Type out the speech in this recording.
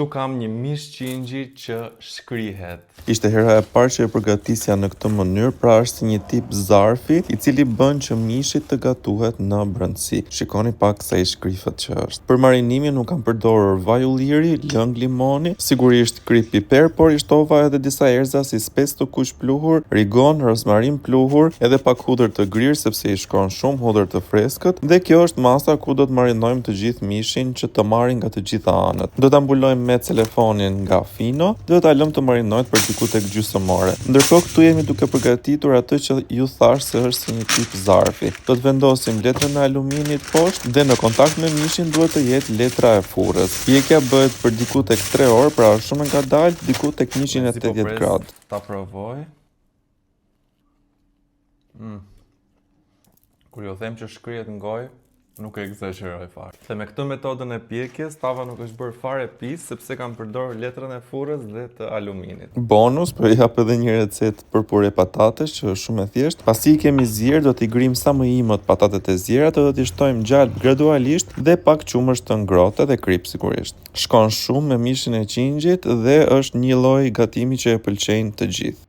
Këtu kam një mish qingji që shkrihet. Ishte hera e parë që e përgatisja në këtë mënyrë, pra është si një tip zarfi i cili bën që mishi të gatuhet në brendësi. Shikoni pak sa i shkrifët që është. Për marinimin nuk kam përdorur vaj ulliri, lëng limoni, sigurisht krip piper, por i shtova edhe disa erza si spec të kuq pluhur, rigon, rozmarin pluhur, edhe pak hudër të grirë sepse i shkon shumë hudër të freskët, dhe kjo është masa ku do të marinojmë të gjithë mishin që të marrin nga të gjitha anët. Do ta mbulojmë me celefonin nga fino, dhe ta lëmë të marinojë për diku tek gjysmore. Ndërkohë këtu jemi duke përgatitur atë që ju thash se është si një tip zarfi. Do të vendosim letrën e aluminit poshtë dhe në kontakt me mishin duhet të jetë letra e furrës. Pjekja bëhet për diku tek 3 orë, pra është shumë e ngadalë, diku tek 180 gradë. Ta provoj. Kur ju them që shkrihet në gojë, nuk e egzagjeroj fare. Dhe me këtë metodën e pjekjes, tava nuk është bërë fare pis, sepse kam përdorur letrën e furrës dhe të aluminit. Bonus, po jap edhe një recetë për pure patatesh që është shumë e thjeshtë. Pasi i kemi zier, do t'i grim sa më imët patatet e ziera, do t'i shtojmë gjalp gradualisht dhe pak qumësht të ngrohtë dhe krip sigurisht. Shkon shumë me mishin e qingjit dhe është një lloj gatimi që e pëlqejnë të gjithë.